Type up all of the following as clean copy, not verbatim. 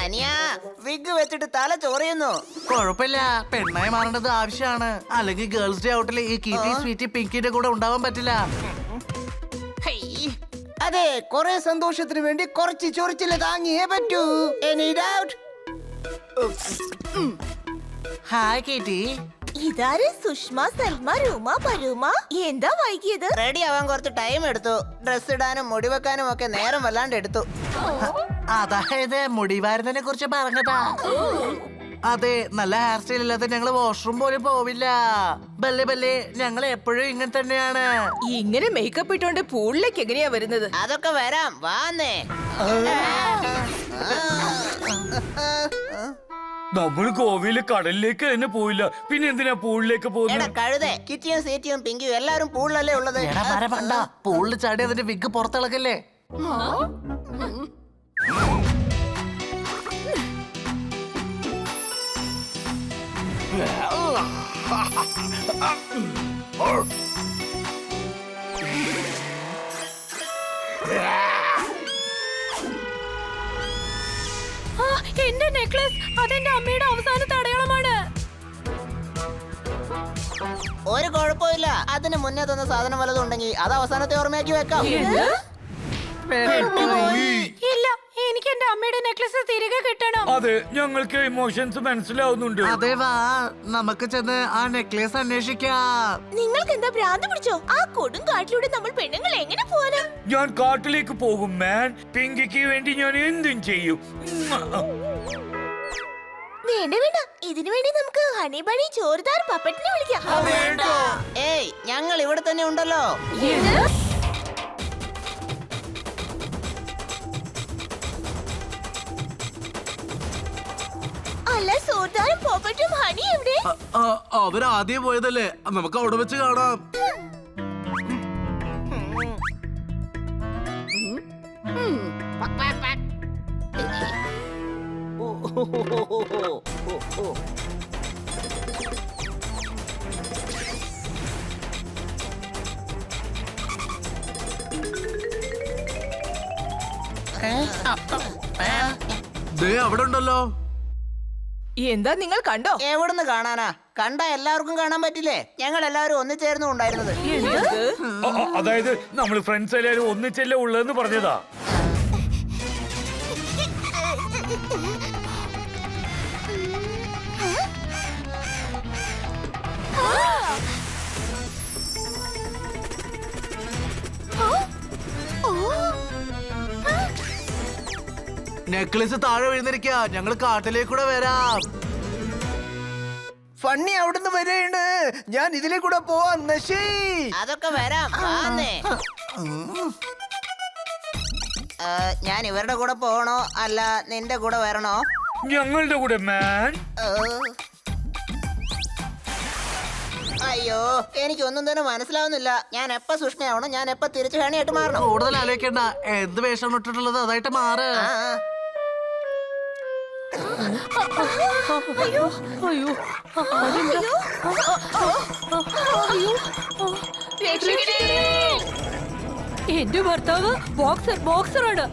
അനിയ വിഗ് വെച്ചിട്ട് തല ചോറിയുന്നു. കുഴപ്പമില്ല, പെണ്ണായി മാറേണ്ടത് ആവശ്യമാണ്. അല്ലെങ്കിൽ ഗേൾസ് ഡേ ഔട്ടില് ഈ കീറ്റി സ്വീറ്റി പിങ്കിന്റെ കൂടെ ഉണ്ടാവാൻ പറ്റില്ല. അതെ, കുറെ സന്തോഷത്തിന് വേണ്ടി കുറച്ച് ചൊറിച്ചില് താങ്ങിയേ പറ്റൂ. Any doubt? ഹായ് കീറ്റി. ഇതാര്? സുഷ്മ, സൽമ, രൂമ, പരൂമ. എന്താ വൈകിയത്? റെഡി ആവാൻ കുറച്ച് ടൈം എടുത്തു. ഡ്രസ് ഇടാനും മുടി വെക്കാനും ഒക്കെ നേരം വല്ലാണ്ട് എടുത്തു. അതായത് മുടിവാരുന്നതിനെ കുറിച്ച് പറഞ്ഞതാ. അതെ, നല്ല ഹെയർ സ്റ്റൈൽ ഇല്ലാതെ ഞങ്ങള് വാഷ്റൂം പോലും പോവില്ല. ബല്ലേ ബല്ലേ, ഞങ്ങൾ എപ്പോഴും ഇങ്ങനെ തന്നെയാണ്. ഇങ്ങനെ മേക്കപ്പ് ഇട്ടോണ്ട് പൂളിലേക്ക് എങ്ങനെയാ വരുന്നത്? അതൊക്കെ വരാം, വാന്നേ. നമ്മൾ ഗോവയില് കടലിലേക്ക് തന്നെ പോയില്ല, പിന്നെ എന്തിനാ പൂളിലേക്ക് എടാ പോകുന്നത്? കഴുതേ, കിറ്റിയും സീറ്റിയും പിങ്കിയും എല്ലാരും പൂളിലല്ലേ ഉള്ളത്. എടാ മര പണ്ട, പൂളിൽ ചാടി അതിന്റെ വിഗ് പുറത്തിളക്കല്ലേ. എന്റെ നെക്ലസ്, അതെന്റെ അമ്മയുടെ അവസാനത്തെ അടയാളമാണ്. ഒരു കുഴപ്പമില്ല, അതിന് മുന്നേ തന്ന സാധനം വല്ലതും ഉണ്ടെങ്കിൽ അത് അവസാനത്തെ ഓർമ്മയാക്കി വെക്കാം. ഇല്ല, എനിക്ക് എന്റെ അമ്മയുടെ നെക്ലസ് തിരികെ കിട്ടണം. അതെ, ഞങ്ങൾക്ക് ഇമോഷൻസ് മനസ്സിലാവുന്നുണ്ട്. അതെ, വാ നമുക്ക് ചെന്ന് ആ നെക്ലേസ് അന്വേഷിക്കാം. നിങ്ങൾക്ക് എന്താ ഭ്രാന്ത് പിടിച്ചോ? ആ കൊടും കാട്ടിലൂടെ നമ്മൾ പെണ്ണുങ്ങൾ എങ്ങനെ പോവാനാ? ഞാൻ കാട്ടിലേക്ക് പോകും മാൻ. പിങ്കിക്ക് വേണ്ടി ഞാൻ എന്തും ചെയ്യും. വേണ്ട വേണ്ട, ഇതിനു വേണ്ടി നമുക്ക് ഹണി ബണി ചോറുദാർ പപ്പറ്റിനെ വിളിക്കാം. ഏയ്, ഞങ്ങൾ ഇവിടെ തന്നെ ഉണ്ടല്ലോ. അല്ല, ചോറുദാറും പപ്പറ്റും ഹണി എവിടെ? അവരാദ്യം പോയതല്ലേ, നമുക്ക് അവിടെ വെച്ച് കാണാം. അവിടെ ഉണ്ടല്ലോ. എന്താ നിങ്ങൾ കണ്ടോ? എവിടുന്ന് കാണാനാ? കണ്ട എല്ലാവർക്കും കാണാൻ പറ്റില്ലേ? ഞങ്ങൾ എല്ലാവരും ഒന്നിച്ചേർന്നു ഉണ്ടായിരുന്നത്. അതായത് നമ്മൾ ഫ്രണ്ട്സ് എല്ലാവരും ഒന്നിച്ചല്ലേ ഉള്ളതെന്ന് പറഞ്ഞതാ. നെക്ലേസ് താഴെ വീഴുന്നിരിക്കാ, ഞങ്ങൾ കാട്ടിലേക്കൂടെ വരാം. ഫണ്ണി അവിടുന്ന് വരെയുണ്ട്, ഞാൻ ഇതിലെ കൂടെ പോവാം. നശി, അതൊക്കെ വരാം, വാന്നേ. ഞാൻ ഇവരുടെ കൂടെ പോകണോ അല്ല നിന്റെ കൂടെ വരണോ? ഞങ്ങളുടെ കൂടെ മാൻ. അയ്യോ, എനിക്കൊന്നും തന്നെ മനസ്സിലാവുന്നില്ല. ഞാൻ എപ്പ സുഷ്മയാവണം, ഞാൻ എപ്പ തിരിച്ചു ഹണിയായിട്ട് മാറണം? കൂടുതൽ ആലോചിക്കണ്ട, എന്ത് വേഷം ഇട്ടിട്ടുള്ളത് അതായിട്ട് മാറ്. അയ്യോ അയ്യോ, എന്റെ ഭർത്താവ് ബോക്സറാണ്.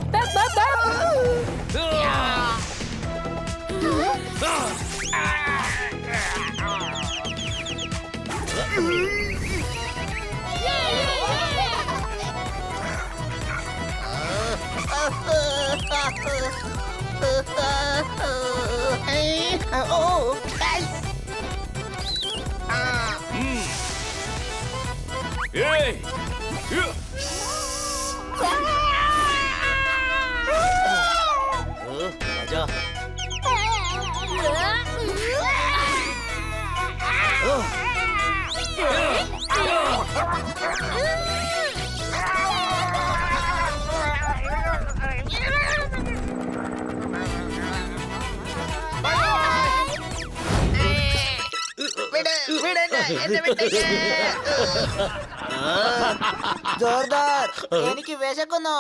ജോർദാർ, എനിക്ക് വിശക്കുന്നു.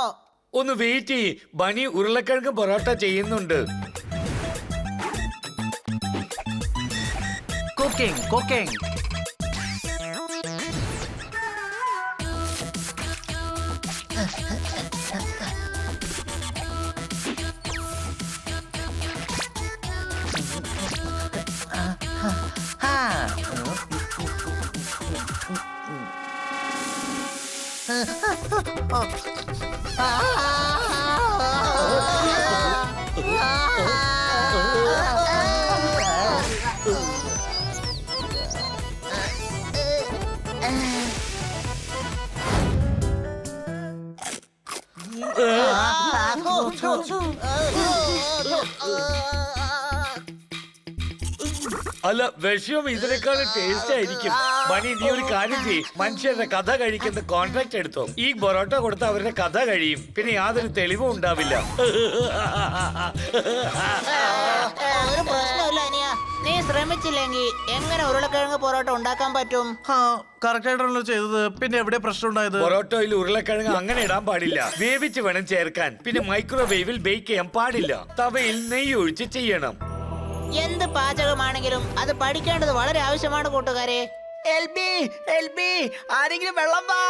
ഒന്ന് വെയിറ്റ് ചെയ്യ്, ബണി ഉരുളക്കിഴങ്ങ് പൊറോട്ട ചെയ്യുന്നുണ്ട്. Cooking cooking. അല്ല, വിഷയം ഇതിനേക്കാളും ടേസ്റ്റ് ആയിരിക്കും. മണി, നീ ഒരു കാര്യം ചെയ്യ്, മനുഷ്യരുടെ കഥ കഴിക്കുന്ന കോൺട്രാക്ട് എടുത്തോ. ഈ പൊറോട്ട കൊടുത്ത അവരുടെ കഥ കഴിയും, പിന്നെ യാതൊരു തെളിവും ഉണ്ടാവില്ല. ഒരു പ്രശ്നമില്ല അനിയ. നീ ശ്രമിച്ചില്ലെങ്കിൽ എങ്ങനെ ഉരുളക്കിഴങ്ങ് പൊറോട്ട ഉണ്ടാക്കാൻ പറ്റും? കറക്റ്റ് ആയിട്ടാണല്ലോ ചെയ്തത്, പിന്നെ എവിടെ പ്രശ്നം ഉണ്ടായത്? പൊറോട്ടയിൽ ഉരുളക്കിഴങ്ങ് അങ്ങനെ ഇടാൻ പാടില്ല, വേവിച്ച് വേണം ചേർക്കാൻ. പിന്നെ മൈക്രോവേവിൽ ബേക്ക് ചെയ്യാൻ പാടില്ല. തവയിൽ നെയ്യ് ഒഴിച്ച് ചെയ്യണം. എന്ത് പാചകമാണെങ്കിലും അത് പഠിക്കേണ്ടത് വളരെ ആവശ്യമാണ് കൂട്ടുകാരെ. ആരെങ്കിലും വെള്ളം വാ.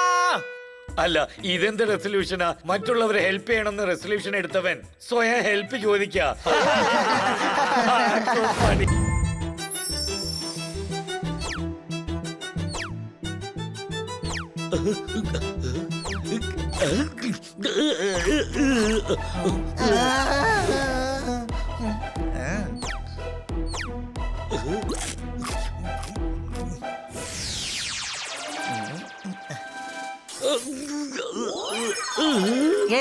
അല്ല, ഇതെന്ത് റെസൊല്യൂഷനാ? മറ്റുള്ളവരെ ഹെൽപ്പ് ചെയ്യണമെന്ന് റെസൊല്യൂഷൻ എടുത്തവൻ സ്വയം ഹെൽപ്പ് ചോദിക്കാ.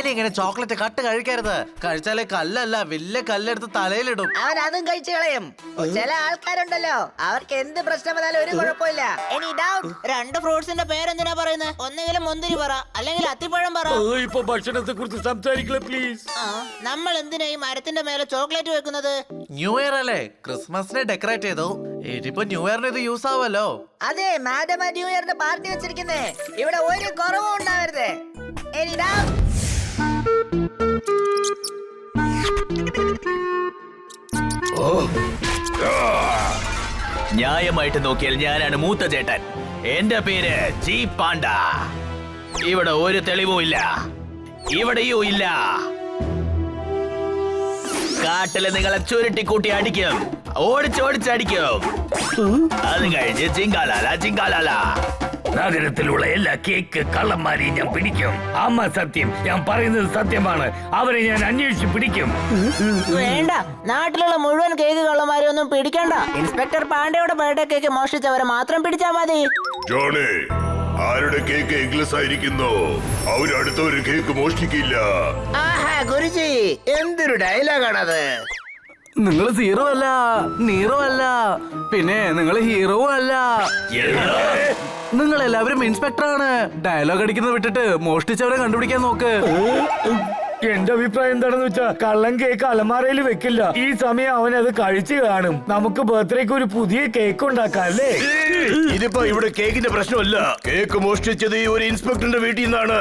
ഇങ്ങനെ ചോക്ലേറ്റ് കട്ട് കഴിക്കരുത്. കഴിച്ചാലേ കല്ലല്ല വലിയ കല്ലെടുത്ത് തലയിലിടും. അവൻ അതും കഴിച്ചു കളയും. ചില ആൾക്കാരുണ്ടല്ലോ, അവർക്ക് എന്ത് പ്രശ്നം വന്നാലും ഒരു കുഴപ്പമില്ല. എനി ഡൗട്ട്, രണ്ട് ഫ്രൂട്ട്സിന്റെ പേരെന്തിനാ പറയുന്നത്? ഒന്നുകിലും മുന്തിരി പറ, അല്ലെങ്കിൽ അത്തിപ്പഴം പറ. ഇപ്പൊ ഭക്ഷണത്തെ കുറിച്ച് സംസാരിക്കില്ല പ്ലീസ്. നമ്മൾ എന്തിനാ ഈ മരത്തിന്റെ മേലെ ചോക്ലേറ്റ് വെക്കുന്നത്? ന്യൂ ഇയർ അല്ലേ, ക്രിസ്മസിനെ ഡെക്കറേറ്റ് ചെയ്തു. ഇനിയിപ്പോ ന്യൂ ഇയറിന് ഇത് യൂസ് ആവല്ലോ. അതെ, മാഡം ന്യൂ ഇയറിന്റെ പാർട്ടി വെച്ചിരിക്കുന്നേ. ഇവിടെ ഒരു കുറവും ഉണ്ടാവരുത്. എനി ഡൗട്ട്, ന്യായമായിട്ട് നോക്കിയാൽ ഞാനാണ് മൂത്ത ചേട്ടൻ. എന്റെ പേര് ജി പാണ്ട. ഇവിടെ ഒരു തെളിവും ഇല്ല, ഇവിടെയും ഇല്ല. കാട്ടില് നിങ്ങളെ ചുരുട്ടിക്കൂട്ടി അടിക്കും, ഓടിച്ചോടിച്ചടിക്കും. അത് കഴിഞ്ഞ് ചിങ്കാലാല ചിങ്കാലാല. നഗരത്തിലുള്ള എല്ലാ കേക്ക് കള്ളന്മാരെയും ഞാൻ പിടിക്കും. അമ്മ സത്യം, ഞാൻ പറയുന്നത് സത്യമാണ്. അവരെ ഞാൻ അന്വേഷിച്ച് പിടിക്കും. വേണ്ട, നാട്ടിലുള്ള മുഴുവൻ കേക്ക് കള്ളന്മാരെ ഒന്നും പിടിക്കണ്ട. ഇൻസ്പെക്ടർ പാണ്ഡെയുടെ ബർത്ത്ഡേ കേക്ക് മോഷ്ടിച്ചവരെ മാത്രം പിടിച്ചാ മതി. ജോണി, ആരുടെ കേക്ക് എഗ്ലസ് ആയിരിക്കുന്നു, അവരടുത്ത ഒരു കേക്ക് മോഷ്ടിക്കില്ല. ആഹാ ഗുരുജി, എന്തൊരു ഡയലോഗാണത്. നിങ്ങൾ സീറോ അല്ല, നീറോ അല്ല, പിന്നെ നിങ്ങൾ ഹീറോ അല്ല. നിങ്ങൾ എല്ലാവരും ഇൻസ്പെക്ടർ ആണ്. ഡയലോഗ് അടിക്കുന്നത് വിട്ടിട്ട് മോഷ്ടിച്ചവരെ കണ്ടുപിടിക്കാൻ നോക്ക്. എന്റെ അഭിപ്രായം എന്താണെന്ന് വെച്ചാ, കള്ളൻ കേക്ക് അലമാരയിൽ വെക്കില്ല. ഈ സമയം അവൻ അത് കഴിച്ചു കാണും. നമുക്ക് ബർത്ത്ഡേക്ക് ഒരു പുതിയ കേക്ക് ഉണ്ടാക്കാം അല്ലേ? ഇതിപ്പോ ഇവിടെ കേക്കിന്റെ പ്രശ്നമല്ല. കേക്ക് മോഷ്ടിച്ചത് ഈ ഒരു ഇൻസ്പെക്ടറിന്റെ വീട്ടിൽ നിന്നാണ്.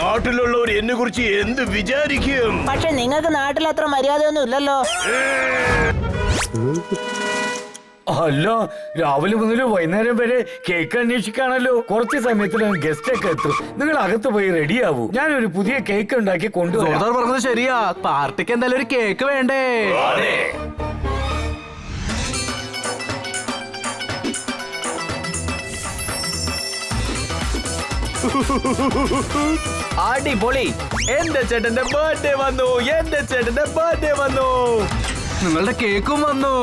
നാട്ടിലുള്ളവർ എന്നെ കുറിച്ച് എന്ത് വിചാരിക്കും? പക്ഷെ നിങ്ങൾക്ക് നാട്ടിൽ അത്ര മര്യാദയൊന്നും ഇല്ലല്ലോ. അല്ല, രാവിലെ മുതൽ വൈകുന്നേരം വരെ കേക്ക് അന്വേഷിക്കാണല്ലോ. കുറച്ച് സമയത്തിലും ഗസ്റ്റ് ഒക്കെ എത്തും. നിങ്ങൾ അകത്ത് പോയി റെഡിയാവൂ. ഞാനൊരു പുതിയ കേക്ക് ഉണ്ടാക്കി കൊണ്ടുവരാം. സോദർ പറഞ്ഞത് ശരിയാ, പാർട്ടിക്ക് എന്തായാലും ഒരു കേക്ക് വേണ്ടേ? അടിപൊളി, എന്റെ ചേട്ടന്റെ ബർത്ത്ഡേ വന്നു, എന്റെ ചേട്ടന്റെ ബർത്ത്ഡേ വന്നു. നിങ്ങളുടെ കേക്കും വന്നു.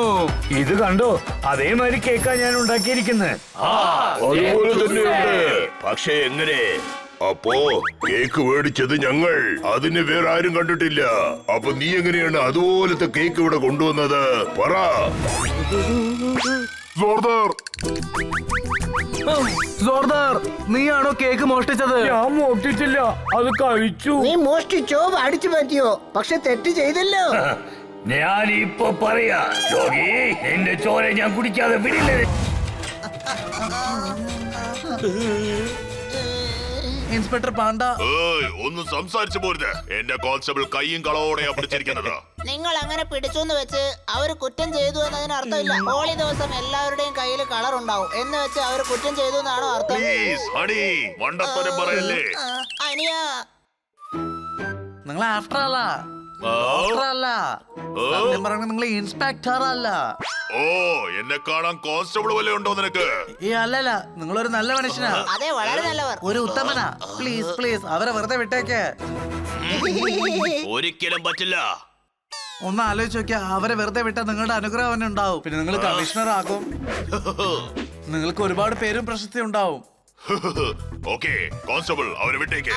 ഇത് കണ്ടോ, അതേമാതിരി കേക്കാ ഞാൻ ഉണ്ടാക്കിയിരിക്കുന്നത്. അതുപോലെ തന്നെയുണ്ട്. പക്ഷെ എങ്ങനെ? അപ്പോ കേക്ക് മേടിച്ചത് ഞങ്ങൾ, അതിന് വേറെ ആരും കണ്ടിട്ടില്ല. അപ്പൊ നീ എങ്ങനെയാണ് അതുപോലത്തെ കേക്ക് ഇവിടെ കൊണ്ടുവന്നത്? പറ. സോർദാർ, നീയാണോ കേക്ക് മോഷ്ടിച്ചത്? ഞാൻ മോഷ്ടിച്ചില്ല, അത് കഴിച്ചു. നീ മോഷ്ടിച്ചോ, അടിച്ചു മാറ്റിയോ, പക്ഷെ തെറ്റ് ചെയ്തല്ലോ. ഞാൻ ഇപ്പൊ പറയാ യോഗി, എന്റെ ചോര ഞാൻ കുടിക്കാതെ വിടില്ല. Inspector Panda. ഒന്നും സംസാരിച്ചു പോരുത്. എന്റെ കോൺസ്റ്റബിൾ കൈയും കളവോടെയാ പിടിച്ചിരിക്കുന്നത്. നിങ്ങൾ അങ്ങനെ പിടിച്ചോന്ന് വെച്ച് അവര് കുറ്റം ചെയ്തു എന്നതിന് അർത്ഥമില്ല. ഹോളി ദിവസം എല്ലാവരുടെയും കയ്യിൽ കളർ ഉണ്ടാവും എന്ന് വെച്ച് അവർ കുറ്റം ചെയ്തു എന്നാണോ അർത്ഥം? പ്ലീസ് ഹണി, മണ്ടത്തരം പറയല്ലേ. അനിയ നിങ്ങൾ ആഫ്റ്റർ അല്ല, സത്യം പറഞ്ഞ നിങ്ങൾ ഇൻസ്പെക്ടർ അല്ല. ഓ, എന്നെ കാണാൻ കോൺസ്റ്റബിൾ വല്ല ഉണ്ടോ നിനക്ക്? ഈ അല്ലല്ല, നിങ്ങളൊരു നല്ല മനുഷ്യനാ, അതെ വളരെ നല്ലവർ. ഒരു ഉത്തമനാ. പ്ലീസ് പ്ലീസ് അവരെ വെറുതെ വിട്ടേക്ക്. ഒരിക്കലും പറ്റില്ല. ഒന്ന് ആലോചിച്ച് നോക്കിയാ, അവരെ വെറുതെ വിട്ടാൽ നിങ്ങളുടെ അനുഗ്രഹം തന്നെ ഉണ്ടാവും. പിന്നെ നിങ്ങൾ കമ്മീഷണർ ആകും, നിങ്ങൾക്ക് ഒരുപാട് പേരും പ്രശസ്തി ഉണ്ടാവും. ഓക്കേ കോൺസ്റ്റബിൾ, അവരെ വിട്ടേക്ക്.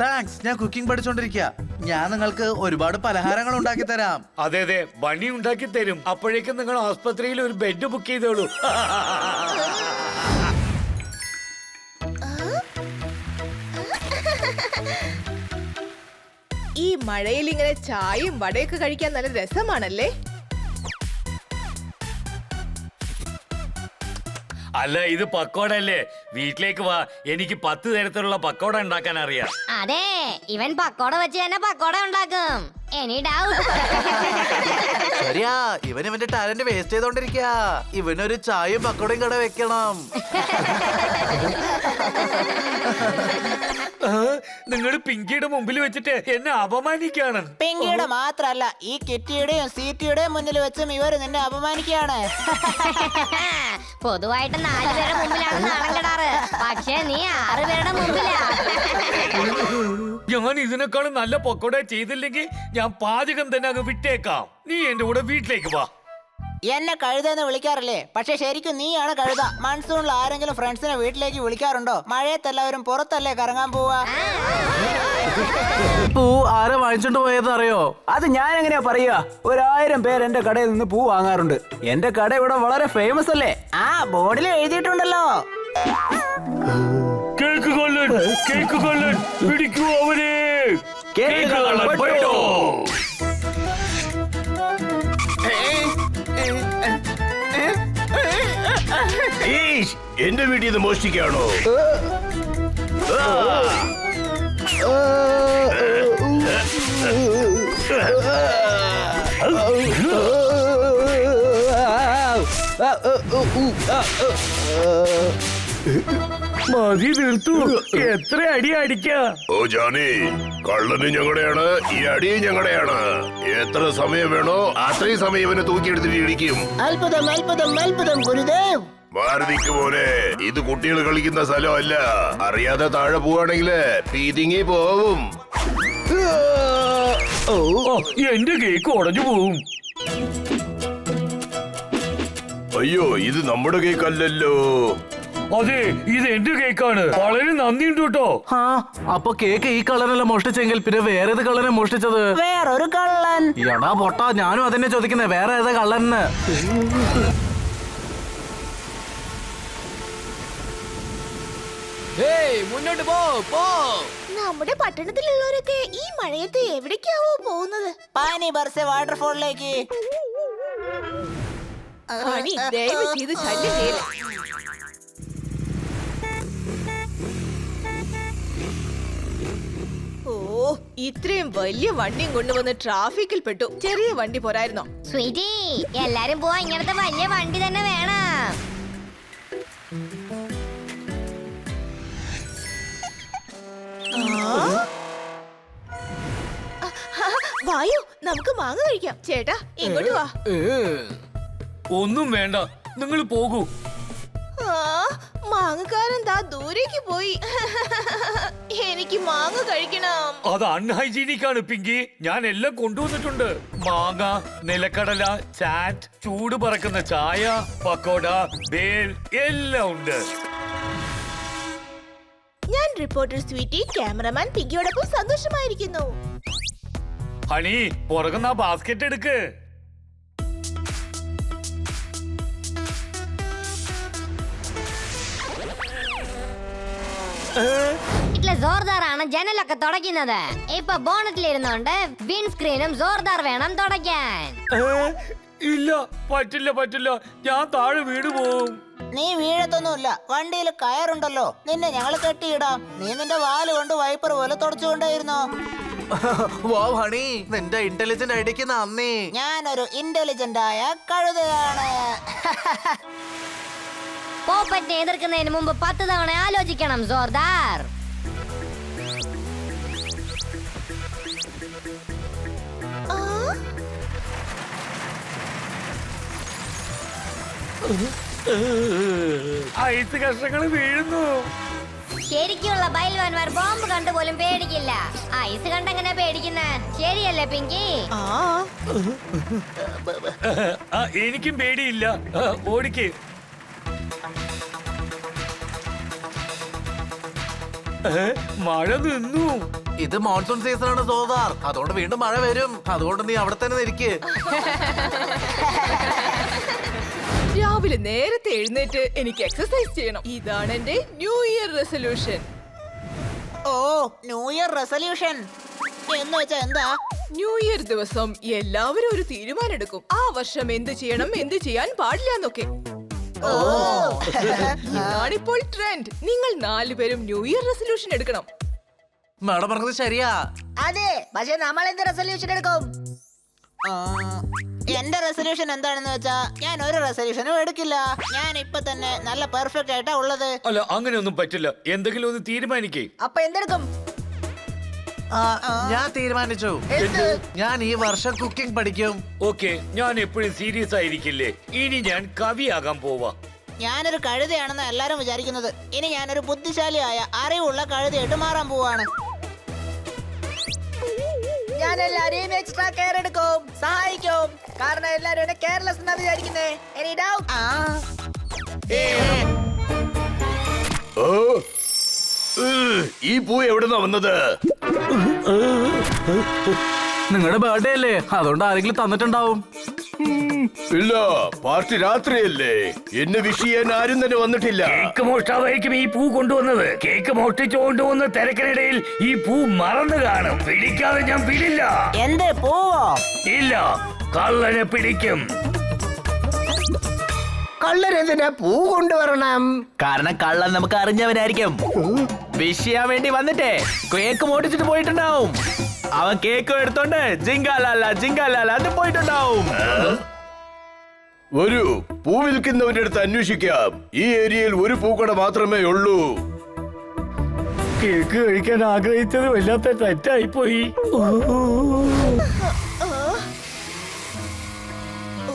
താങ്ക്സ്. ഞാൻ കുക്കിംഗ് പഠിച്ചോണ്ടിരിക്കുക. ഞാൻ നിങ്ങൾക്ക് ഒരുപാട് പലഹാരങ്ങൾ ഉണ്ടാക്കി തരാം. അതെ അതെ, ബണി ഉണ്ടാക്കി തരും. അപ്പോഴേക്കും നിങ്ങൾ ആസ്പത്രിയിൽ ഒരു ബെഡ് ബുക്ക് ചെയ്തോളൂ. ഈ മഴയിൽ ഇങ്ങനെ ചായയും വടയൊക്കെ കഴിക്കാൻ നല്ല രസമാണല്ലേ? അല്ല, ഇത് പക്കോട അല്ലേ? വീട്ടിലേക്ക് വാ, എനിക്ക് 10 തരത്തിലുള്ള പക്കോട ഉണ്ടാക്കാൻ അറിയാം. അതെ, ഇവൻ പക്കോട വെച്ച് തന്നെ പക്കോട ഉണ്ടാക്കും. Any doubt? ശരിയാ, ഇവൻ ഇവന്റെ ടാലന്റ് വേസ്റ്റ് ചെയ്തോണ്ടിരിക്കുക. ഇവനൊരു ചായയും പക്കോടയും കട വെക്കണം. നിങ്ങൾ പിങ്കിയുടെ മുമ്പിൽ വെച്ചിട്ട് എന്നെ അപമാനിക്കാണ്. പിങ്കിയുടെ മാത്രല്ല, ഈ കിറ്റിയുടെയും സീറ്റിയുടെയും മുന്നിൽ വെച്ചും ഇവര് നിന്നെ അപമാനിക്കുകയാണ്. പൊതുവായിട്ട് 4 പേരുടെ മുമ്പിലാണ് നാണം കെടാറ്, പക്ഷേ നീ 6 പേരുടെ മുമ്പിലാ. ഞാൻ ഇതിനേക്കാളും നല്ല പക്കോട ചെയ്തില്ലെങ്കിൽ ഞാൻ പാചകം തന്നെ അങ്ങ് വിട്ടേക്കാം. നീ എന്റെ കൂടെ വീട്ടിലേക്ക് വാ. എന്നെ കഴുതെന്ന് വിളിക്കാറില്ലേ? പക്ഷെ ശരിക്കും നീയാണ് കഴുത. മൺസൂണിൽ ആരെങ്കിലും ഫ്രണ്ട്സിനെ വീട്ടിലേക്ക് വിളിക്കാറുണ്ടോ? മഴയത്തെല്ലാവരും പുറത്തല്ലേ കറങ്ങാൻ പോവാ? പൂ ആരെ വാങ്ങിച്ചോണ്ട് പോയത് അറിയോ? അത് ഞാൻ എങ്ങനെയാ പറയാ? 1000 പേര് എന്റെ കടയിൽ നിന്ന് പൂ വാങ്ങാറുണ്ട്. എന്റെ കട ഇവിടെ വളരെ ഫേമസ് അല്ലേ? ആ ബോർഡിൽ എഴുതിയിട്ടുണ്ടല്ലോ. കേക്ക് കൊല്ലൻ, കേക്ക് കൊല്ലൻ, പിടിക്കൂ അവരെ. കേക്ക് കള്ളൻ പോയിട്ടോ. എന്റെ വീട്ടിൽ നിന്ന് മോഷ്ടിക്കാണോ? മതി, തീർത്തു. എത്ര അടി അടിക്കാ? ഓ ജാനി, കള്ളന് ഞങ്ങളുടെയാണ്, ഈ അടിയും ഞങ്ങളുടെയാണ്. എത്ര സമയം വേണോ അത്രയും സമയം ഇവനെ തൂക്കിയെടുത്തിട്ട് ഇടിക്കും. അത്ഭുതം അത്ഭുതം അത്ഭുതം ഗുരുദേവ്. മാരുതിക്ക് പോലെ ഇത് കുട്ടികൾ കളിക്കുന്ന സ്ഥലമല്ല. അറിയാതെ താഴെ പോവാണെങ്കില് പീതിങ്ങി പോവും. എന്റെ കേക്ക് ഉടഞ്ഞു പോവും. അയ്യോ, ഇത് നമ്മുടെ കേക്കല്ലല്ലോ. അതെ, ഇത് എന്റെ കേക്കാണ്. വളരെ നന്ദിയുണ്ട് കേട്ടോ. ആ, അപ്പൊ കേക്ക് ഈ കളറല്ല മോഷ്ടിച്ചെങ്കിൽ പിന്നെ വേറെ ഏത് കളറെ മോഷ്ടിച്ചത്? വേറൊരു കള്ളൻ. എടാ പൊട്ടാ, ഞാനും അതന്നെ ചോദിക്കുന്നേ, വേറെ ഏതാ കള്ളന്ന്? മുന്നോട്ട് പോ. നമ്മുടെ പട്ടണത്തിലുള്ളവരൊക്കെ ഈ മഴയത്ത് എവിടേക്കാവോ പോകുന്നത്? പാനി ബർസെ വാട്ടർഫോളിലേക്ക്. ഹണി, ദയവ് ചെയ്ത് ശല്യം ചെയ്യില്ല. ഓ, ഇത്രയും വലിയ വണ്ടിയും കൊണ്ടുവന്ന് ട്രാഫിക്കിൽ പെട്ടു. ചെറിയ വണ്ടി പോരായിരുന്നോ? സ്വീറ്റി, എല്ലാരും പോവാ, ഇങ്ങനത്തെ വലിയ വണ്ടി തന്നെ വേണം. വായു, നമുക്ക് മാങ്ങ കഴിക്കാം. ചേട്ടാ, ഇങ്ങോട്ട് വാ. ഒന്നും വേണ്ട, നിങ്ങൾ പോകൂ. മാങ്ങക്കാരൻ ദാ ദൂരേക്ക് പോയി. എനിക്ക് മാങ്ങ കഴിക്കണം. അത് അൺഹൈജീനിക് ആണ് പിങ്കി. ഞാൻ എല്ലാം കൊണ്ടുവന്നിട്ടുണ്ട്. മാങ്ങ, നിലക്കടല, ചാറ്റ്, ചൂട് പറക്കുന്ന ചായ, പക്കോട, ബേൽ എല്ലാം ഉണ്ട്. ഞാൻ റിപ്പോർട്ടർ സ്വീറ്റി, ക്യാമറമാൻ പിങ്കിയോടൊപ്പം സന്തോഷമായിരിക്കുന്നു. ഹണി, പുറകുന്ന ബാസ്കറ്റ് എടുക്ക്. ജോർദാറാണ് ജനലൊക്കെ തുടയ്ക്കുന്നത്. ഇപ്പൊ ബോണറ്റിലിരുന്നോണ്ട് വിൻഡ് സ്ക്രീനും ജോർദാർ വേണം തുടയ്ക്കാൻ. ഇല്ല, പറ്റില്ല പറ്റില്ല, ഞാൻ താഴെ വീട് പോവും. നീ വീഴത്തൊന്നുമില്ല. വണ്ടിയിൽ കയറുണ്ടല്ലോ, നിന്നെ ഞങ്ങൾ കെട്ടിയിടാം. നീ നിന്റെ വാല് കൊണ്ട് വൈപ്പർ പോലെ തുടച്ചുകൊണ്ടേയിരുന്നോ. വാവ് ഹണി, നിന്റെ ഇന്റലിജന്റ് ഐഡിയക്ക് നന്ദി. ഞാനൊരു ഇന്റലിജന്റ് ആയ കഴുതയാണ്. പോപ്പറ്റിനെ എതിർക്കുന്നതിന് മുമ്പ് 10 തവണ ആലോചിക്കണം ജോർദാർ. ഐസ് കഷ്ണങ്ങൾ വീഴുന്നു. ശരിക്കുള്ള ബൈൽവാൻമാർ ബോംബ് കണ്ടുപോലും പേടിക്കില്ല. ഐസ് കണ്ടെങ്ങനെ പേടിക്കുന്നേ? ശരിയല്ലേ പിങ്കി? എനിക്കും പേടിയില്ല. ഓടിക്ക്. മഴ നിന്നു. ഇത് മോൺസൂൺ സീസൺ ആണ് സോദാർ, അതുകൊണ്ട് വീണ്ടും മഴ വരും. അതുകൊണ്ട് നീ അവിടെ തന്നെ നിൽക്ക്. രാവിലെ നേരത്തെ എഴുന്നേറ്റ് എനിക്ക് എക്സസൈസ് ചെയ്യണം. ഇതാണ് എന്റെ ന്യൂ ഇയർ റെസൊല്യൂഷൻ. ഓ, ന്യൂ ഇയർ റെസൊല്യൂഷൻ എന്ന് വെച്ചാ എന്താ? ന്യൂ ഇയർ ദിവസം എല്ലാവരും ഒരു തീരുമാനം എടുക്കും. ആ വർഷം എന്ത് ചെയ്യണം, എന്ത് ചെയ്യാൻ പാടില്ല എന്നൊക്കെ. ഇതാണിപ്പോൾ ട്രെൻഡ്. നിങ്ങൾ 4 പേരും ന്യൂ ഇയർ റെസൊല്യൂഷൻ എടുക്കണം. മാഡം പറഞ്ഞത് ശരിയാ. അതെ, പക്ഷെ നമ്മൾ എന്ത് റെസൊല്യൂഷൻ എടുക്കും? എന്റെ റെസൊല്യൂഷൻ എന്താണെന്ന് വെച്ചാ, ഞാൻ ഒരു റെസൊല്യൂഷനും എടുക്കില്ല. ഞാൻ ഇപ്പൊ തന്നെ നല്ല പെർഫെക്റ്റ് ആയിട്ടാ ഉള്ളത്. അല്ല, അങ്ങനെയൊന്നും പറ്റില്ല. എന്തെങ്കിലും ഒന്ന് തീരുമാനിക്കേ. അപ്പൊ എന്തെടുക്കും? ഞാൻ തീരുമാനിച്ചു. ഞാൻ ഈ വർഷം കുക്കിംഗ് പഠിക്കും. ഓക്കെ, ഞാൻ എപ്പോഴും സീരിയസ് ആയിരിക്കില്ലേ. ഇനി ഞാൻ കവിയാകാൻ പോവാ. ഞാനൊരു കഴുതയാണെന്ന് എല്ലാരും വിചാരിക്കുന്നത്. ഇനി ഞാനൊരു ബുദ്ധിശാലിയായ അറിവുള്ള കഴുതയായിട്ട് മാറാൻ പോവാണ്. ഞാൻ എല്ലാരെയും എക്സ്ട്രാ കെയർ എടുക്കും, സഹായിക്കും. കാരണം എല്ലാരും എന്നെ കെയർലെസ് എന്നാ വിചാരിക്കുന്നേ. Any doubt? ഈ പൂ എവിടുന്നാ വന്നത്? നിങ്ങളുടെ ബർത്ത്ഡേ അല്ലേ, അതുകൊണ്ട് ആരെങ്കിലും തന്നിട്ടുണ്ടാവും. ഇല്ല, പാർട്ടി രാത്രിയല്ലേ. എന്നെ വിഷ് ചെയ്യാൻ ആരും തന്നെ വന്നിട്ടില്ല. കേക്ക് മോഷ്ടാവായിരിക്കും ഈ പൂ കൊണ്ടുവന്നത്. കേക്ക് മോഷ്ടിച്ചു കൊണ്ടുവന്ന തിരക്കിനിടയിൽ ഈ പൂ മറന്നു കാണും. പിടിക്കാതെ ഞാൻ വിടില്ല. എന്ത് പോവോ? ഇല്ല, കള്ളനെ പിടിക്കും. കള്ളരെന്തിനാ പൂ കൊണ്ടുവരണം? കാരണം കള്ളൻ നമുക്ക് അറിഞ്ഞവനായിരിക്കും. വിഷ് ചെയ്യാൻ വേണ്ടി വന്നിട്ടേ കേക്ക് മോട്ടിച്ചിട്ട് പോയിട്ടുണ്ടാവും. അവൻ കേക്ക് എടുത്തോണ്ട് ജിങ്കാലാല ജിങ്കാലാല അത് പോയിട്ടുണ്ടാവും. ഒരു പൂ വിൽക്കുന്നവന്റെ അടുത്ത് അന്വേഷിക്കാം. ഈ ഏരിയയിൽ ഒരു പൂക്കട മാത്രമേ ഉള്ളൂ. കേക്ക് കഴിക്കാൻ ആഗ്രഹിച്ചത് വല്ലാത്ത തെറ്റായി പോയി. ഓ,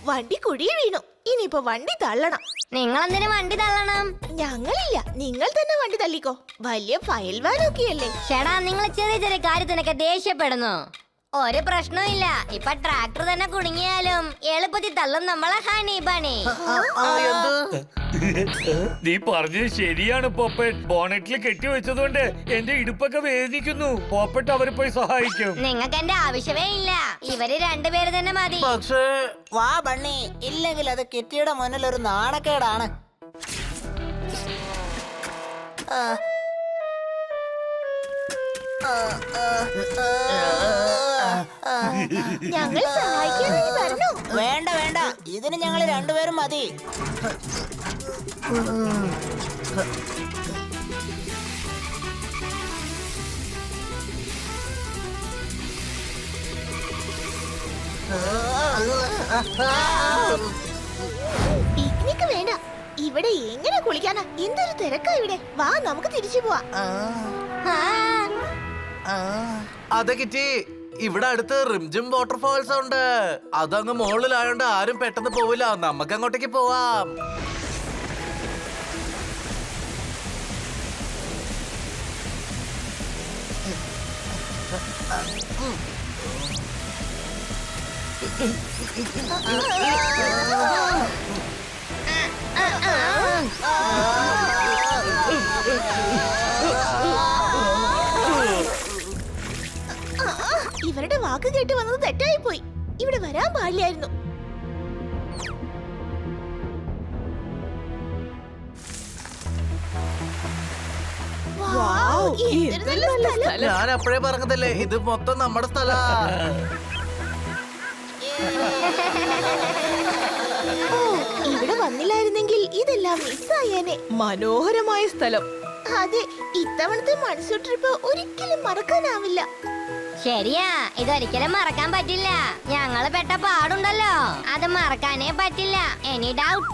വണ്ടി കുഴിയിൽ വീണു. ഇനിയിപ്പോ വണ്ടി തള്ളണം. നിങ്ങൾ എന്തിനു വണ്ടി തള്ളണം? ഞങ്ങളില്ല, നിങ്ങൾ തന്നെ വണ്ടി തള്ളിക്കോ. വലിയ ഫയൽ വാനൊക്കെയല്ലേ. ചേടാ, നിങ്ങൾ ചെറിയ ചെറിയ കാര്യത്തിനൊക്കെ ദേഷ്യപ്പെടുന്നു. ഒരു പ്രശ്നമില്ല. ഇപ്പൊ ട്രാക്ടർ തന്നെ കുടുങ്ങിയാലും എളുപ്പത്തിൽ തള്ളും നമ്മളെ ഹണി ബണി. നീ പറഞ്ഞത് ശരിയാണ് പോപ്പറ്റ്. ബോണറ്റിൽ കെട്ടിവെച്ചതുകൊണ്ട് എന്റെ ഇടുപ്പൊക്കെ വേദനിക്കുന്നു. പോപ്പറ്റ് അവരെ പോയി സഹായിക്കും. നിങ്ങൾക്ക് എന്റെ ആവശ്യമേ ഇല്ല. ഇവര് 2 പേര് തന്നെ മതി. പക്ഷേ വാ ബണ്ണി, ഇല്ലെങ്കിൽ അത് കിറ്റിയുടെ മുന്നിൽ ഒരു നാണക്കേടാണ്. ഞങ്ങൾ സഹായിക്കാൻ വരണോ? വേണ്ട വേണ്ട, ഇതിന് ഞങ്ങൾ 2 പേരും മതി. പിക്നിക് വേണ്ട. ഇവിടെ എങ്ങനെ കുളിക്കാനാ? എന്തൊരു തിരക്കാ ഇവിടെ. വാ, നമുക്ക് തിരിച്ചു പോവാം. അതെ കിറ്റി, ഇവിടെ അടുത്ത് റിംജിം വാട്ടർഫാൾസ് ഉണ്ട്. അതങ്ങ് മുകളിലായോണ്ട് ആരും പെട്ടെന്ന് പോവില്ല. നമുക്ക് അങ്ങോട്ടേക്ക് പോവാം. ഇവരുടെ വാക്ക് കേട്ട് വന്നത് തെറ്റായി പോയി. ഇവിടെ വരാൻ പാടില്ലായിരുന്നു. എന്തൊരു നല്ല സ്ഥലം. ഞാൻ അപ്പോഴേ പറഞ്ഞതല്ലേ, ഇത് മൊത്തം നമ്മുടെ സ്ഥലാ. ഓ, ഇവിടെ വന്നില്ലായിരുന്നെങ്കിൽ ഇതെല്ലാം മിസ്സായേനെ. മനോഹരമായ സ്ഥലം. അതെ, ഇത്തവണത്തെ മൺസൂൺ ട്രിപ്പ് ഒരിക്കലും മറക്കാനാവില്ല. ശരിയാ, ഇതൊരിക്കലും മറക്കാൻ പറ്റില്ല. ഞങ്ങള് പെട്ട പാടുണ്ടല്ലോ, അത് മറക്കാനേ പറ്റില്ല. Any doubt